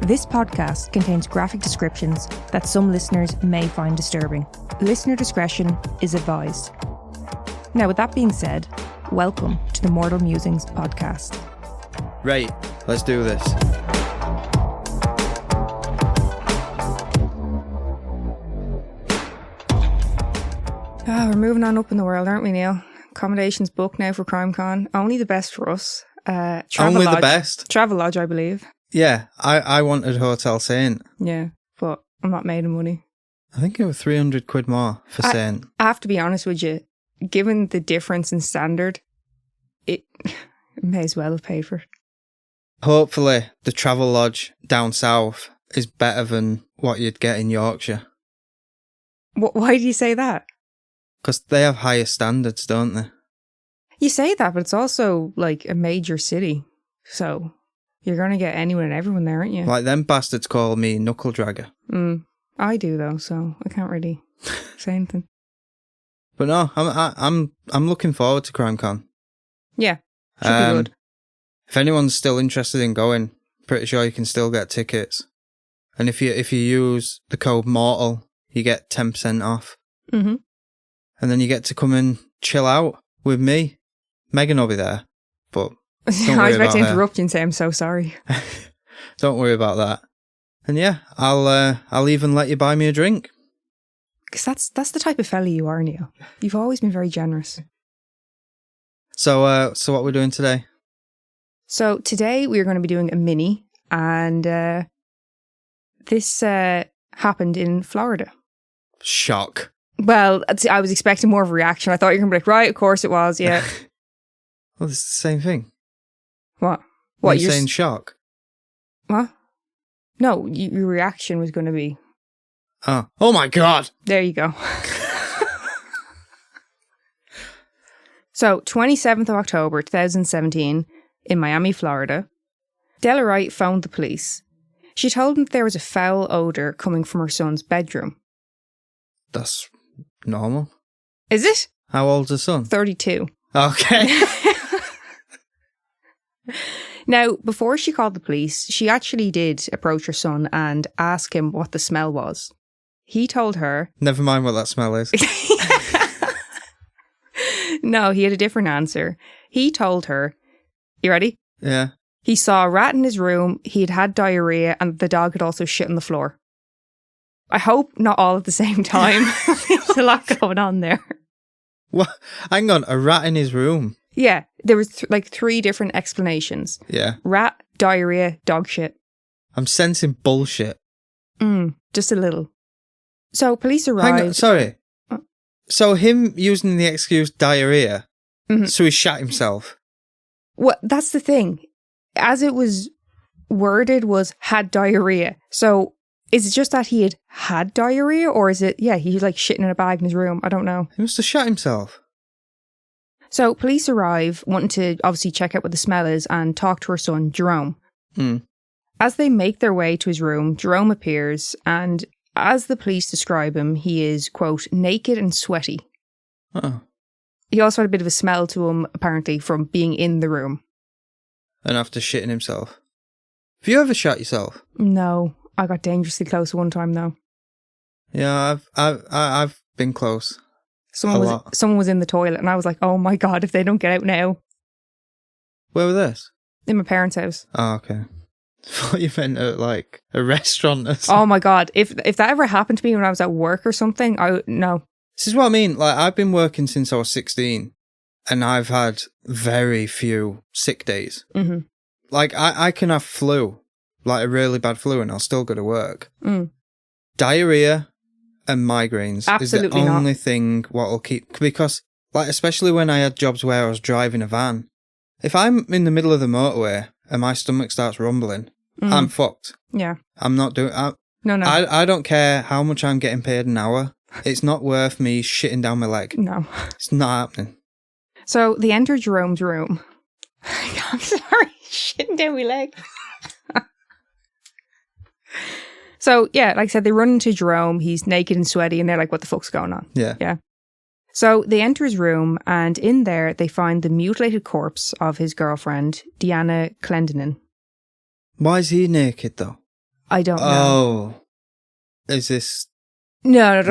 This podcast contains graphic descriptions that some listeners may find disturbing. Listener discretion is advised. Now, with that being said, welcome to the Mortal Musings podcast. Right, let's do this. We're moving on up in the world, aren't we, Neil? Accommodations booked now for CrimeCon. Only the best for us. Only the best? Travelodge, I believe. Yeah, I wanted Hotel Saint. Yeah, but I'm not made of money. I think it was 300 quid more for Saint. I have to be honest with you. Given the difference in standard, it may as well have paid for it. Hopefully, the Travelodge down south is better than what you'd get in Yorkshire. Why do you say that? Because they have higher standards, don't they? You say that, but it's also like a major city. So you're going to get anyone and everyone there, aren't you? Like them bastards call me knuckle dragger. I do though, so I can't really say anything. But no, I'm looking forward to CrimeCon. Yeah, should be good. If anyone's still interested in going, pretty sure you can still get tickets. And if you use the code MORTAL, you get 10% off. Mm-hmm. And then you get to come and chill out with me. Megan will be there, but I was about to interrupt you and say I'm so sorry. Don't worry about that. And yeah, I'll even let you buy me a drink. Because that's the type of fella you are, Neil. You've always been very generous. So what we're doing today? So today we're going to be doing a mini, and this happened in Florida. Shock. Well, I was expecting more of a reaction. I thought you were going to be like, right, of course it was, yeah. Well, it's the same thing. What? What, you're saying shock? What? No, your reaction was going to be... Oh my God. There you go. So, 27th of October, 2017, in Miami, Florida, Della Wright phoned the police. She told them that there was a foul odour coming from her son's bedroom. That's normal. Is it? How old's the son? 32. Okay. Now, before she called the police, she actually did approach her son and ask him what the smell was. He told her... Never mind what that smell is. No, he had a different answer. He told her... You ready? Yeah. He saw a rat in his room, he had had diarrhea, and the dog had also shit on the floor. I hope not all at the same time. There's a lot going on there. What? Hang on, a rat in his room? Yeah, there was three different explanations. Yeah. Rat, diarrhea, dog shit. I'm sensing bullshit. Just a little. So police arrived. Hang on, sorry. So him using the excuse diarrhea, so he shat himself? Well, that's the thing. As it was worded was had diarrhea. So is it just that he had diarrhea, or is it, he was like shitting in a bag in his room? I don't know. He must have shat himself. So police arrive, wanting to obviously check out what the smell is and talk to her son, Jerome. As they make their way to his room, Jerome appears, and as the police describe him, he is, quote, naked and sweaty. Oh. He also had a bit of a smell to him, apparently, from being in the room. And after shitting himself. Have you ever shat yourself? No. I got dangerously close one time, though. Yeah, I've been close. Someone was in the toilet, and I was like, oh my God, if they don't get out now. Where was this? In my parents' house. Oh, okay. I thought you meant at like a restaurant or something. Oh my God. If that ever happened to me when I was at work or something, no. This is what I mean. Like, I've been working since I was 16 and I've had very few sick days. Mm-hmm. Like, I can have flu, like a really bad flu, and I'll still go to work. Diarrhea and migraines Absolutely is the only thing what'll keep... Because, like, especially when I had jobs where I was driving a van, if I'm in the middle of the motorway and my stomach starts rumbling, I'm fucked. Yeah. I'm not doing... No. I don't care how much I'm getting paid an hour. It's not worth me shitting down my leg. No. It's not happening. So they enter Jerome's room. I'm sorry, shitting down my leg. So, yeah, like I said, they run into Jerome. He's naked and sweaty, and they're like, what the fuck's going on? Yeah. So they enter his room, and in there, they find the mutilated corpse of his girlfriend, Deanna Clendenin. Why is he naked, though? I don't know. Oh. Is this... No.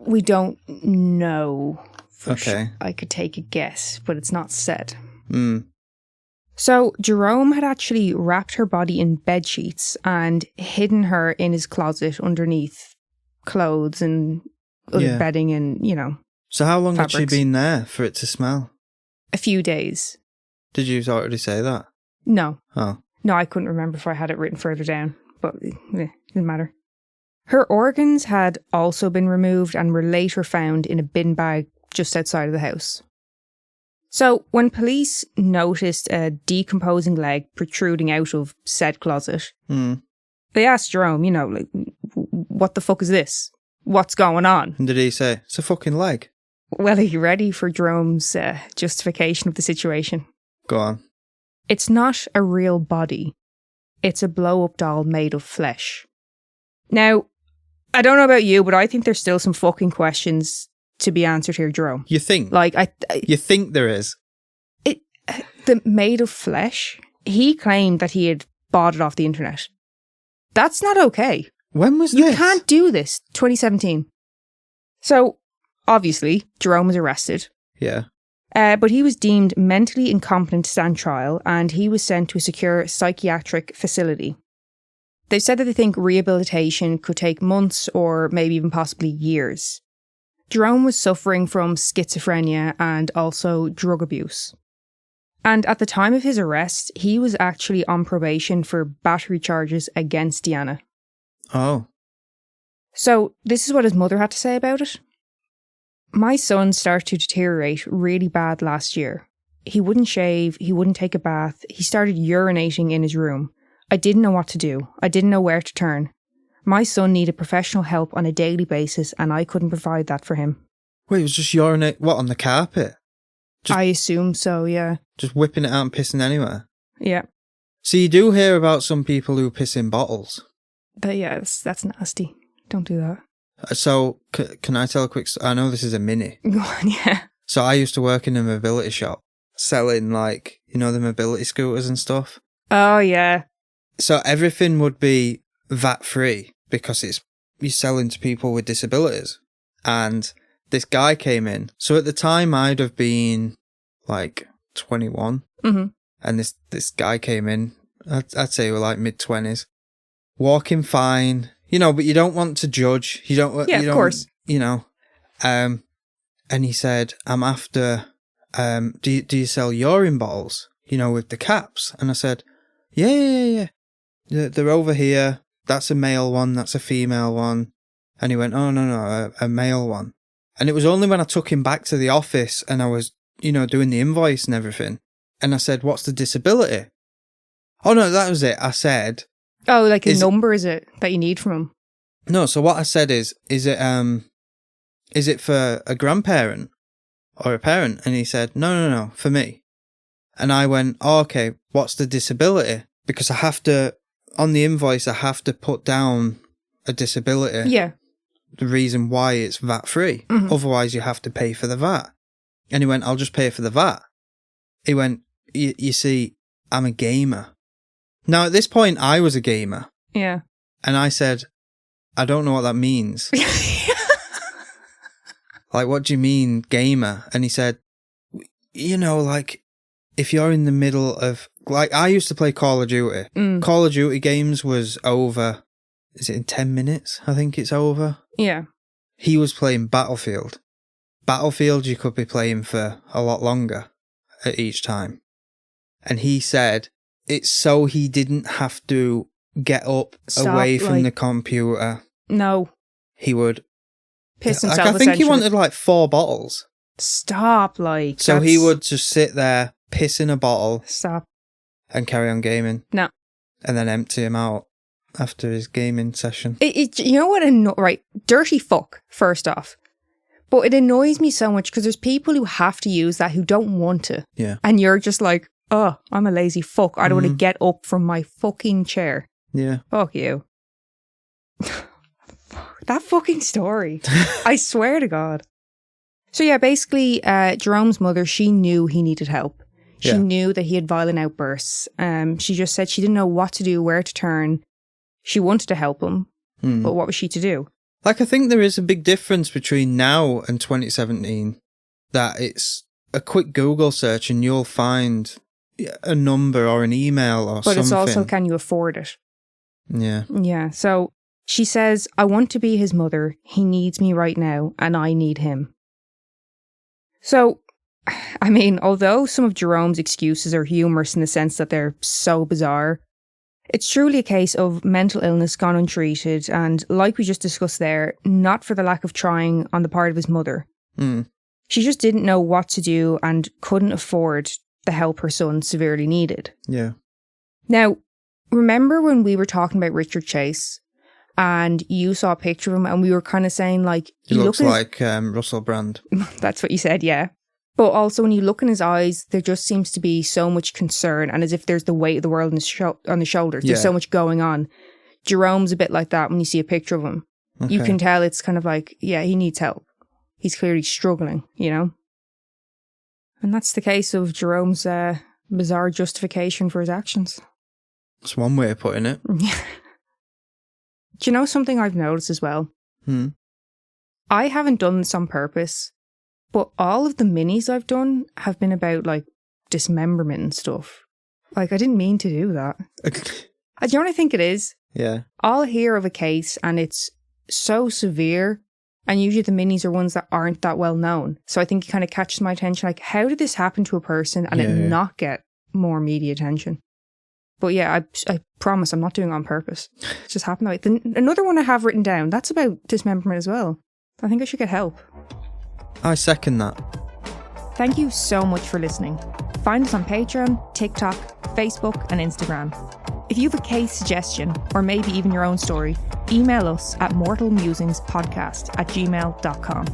We don't know. Okay. I could take a guess, but it's not said. Mm. So Jerome had actually wrapped her body in bed sheets and hidden her in his closet underneath clothes and other bedding and, So how long fabrics. had she been there for it to smell? A few days. Did you already say that? No. Oh. No, I couldn't remember if I had it written further down, but it didn't matter. Her organs had also been removed and were later found in a bin bag just outside of the house. So when police noticed a decomposing leg protruding out of said closet, they asked Jerome, what the fuck is this? What's going on? And did he say, it's a fucking leg? Well, are you ready for Jerome's justification of the situation? Go on. It's not a real body. It's a blow-up doll made of flesh. Now, I don't know about you, but I think there's still some fucking questions to be answered here, Jerome. You think? You think there is? The made of flesh? He claimed that he had bought it off the internet. That's not okay. When was this? You can't do this. 2017. So, obviously, Jerome was arrested. Yeah. But he was deemed mentally incompetent to stand trial and he was sent to a secure psychiatric facility. They've said that they think rehabilitation could take months or maybe even possibly years. Jerome was suffering from schizophrenia and also drug abuse. And at the time of his arrest, he was actually on probation for battery charges against Deanna. Oh. So this is what his mother had to say about it. My son started to deteriorate really bad last year. He wouldn't shave, he wouldn't take a bath, he started urinating in his room. I didn't know what to do. I didn't know where to turn. My son needed professional help on a daily basis and I couldn't provide that for him. Wait, it was just urinate, what, on the carpet? I assume so, yeah. Just whipping it out and pissing anywhere? Yeah. So you do hear about some people who piss in bottles? That's nasty. Don't do that. So, can I tell a quick story? I know this is a mini. Go on, yeah. So I used to work in a mobility shop, selling the mobility scooters and stuff. Oh, yeah. So everything would be VAT free because you're selling to people with disabilities. And this guy came in. So at the time I'd have been 21. Mm-hmm. And this guy came in, I'd say we're mid-20s. Walking fine, but you don't want to judge. You don't. Yeah, of course. And he said, "I'm after. Do you sell urine bottles? With the caps?" And I said, "Yeah. They're over here. That's a male one. That's a female one." And he went, "Oh no, a male one." And it was only when I took him back to the office and I was, doing the invoice and everything, and I said, "What's the disability?" Oh no, that was it. I said. Oh, a number is it that you need from him? No, so what I said is it for a grandparent or a parent? And he said, no, for me. And I went, oh, okay, what's the disability? Because I have to, on the invoice, I have to put down a disability. Yeah. The reason why it's VAT free. Mm-hmm. Otherwise you have to pay for the VAT. And he went, I'll just pay for the VAT. He went, you see, I'm a gamer. Now, at this point, I was a gamer. Yeah. And I said, I don't know what that means. What do you mean, gamer? And he said, if you're in the middle of... I used to play Call of Duty. Mm. Call of Duty games was over... Is it in 10 minutes? I think it's over. Yeah. He was playing Battlefield. Battlefield you could be playing for a lot longer at each time. And he said... It's so he didn't have to get up away from the computer. No. He would... Piss himself, I think he wanted 4 bottles. Stop, So he would just sit there, piss in a bottle. Stop. And carry on gaming. No. And then empty him out after his gaming session. You know what? Right. Dirty fuck, first off. But it annoys me so much because there's people who have to use that who don't want to. Yeah. And you're just like... Oh, I'm a lazy fuck. I don't want to get up from my fucking chair. Yeah. Fuck you. That fucking story. I swear to God. So yeah, basically, Jerome's mother, she knew he needed help. She knew that he had violent outbursts. She just said she didn't know what to do, where to turn. She wanted to help him, but what was she to do? Like, I think there is a big difference between now and 2017, that it's a quick Google search and you'll find a number or an email or something. But it's also, can you afford it? Yeah. Yeah. So she says, I want to be his mother. He needs me right now, and I need him. So, I mean, although some of Jerome's excuses are humorous in the sense that they're so bizarre, it's truly a case of mental illness gone untreated, and like we just discussed there, not for the lack of trying on the part of his mother. She just didn't know what to do and couldn't afford the help her son severely needed. Yeah. Now, remember when we were talking about Richard Chase and you saw a picture of him and we were kind of saying like... He looks like Russell Brand. That's what you said, yeah. But also when you look in his eyes, there just seems to be so much concern, and as if there's the weight of the world on the shoulders. There's so much going on. Jerome's a bit like that when you see a picture of him. Okay. You can tell it's kind of like, yeah, he needs help. He's clearly struggling, you know? And that's the case of Jerome's bizarre justification for his actions. That's one way of putting it. Do you know something I've noticed as well? I haven't done this on purpose, but all of the minis I've done have been about, like, dismemberment and stuff. Like, I didn't mean to do that. Do you know what I think it is? Yeah. I'll hear of a case and it's so severe, and usually the minis are ones that aren't that well known. So I think it kind of catches my attention, like, how did this happen to a person and not get more media attention? But yeah, I promise I'm not doing it on purpose. It just happened that way. Another one I have written down, that's about dismemberment as well. I think I should get help. I second that. Thank you so much for listening. Find us on Patreon, TikTok, Facebook and Instagram. If you have a case suggestion, or maybe even your own story, email us at mortalmusingspodcast@gmail.com.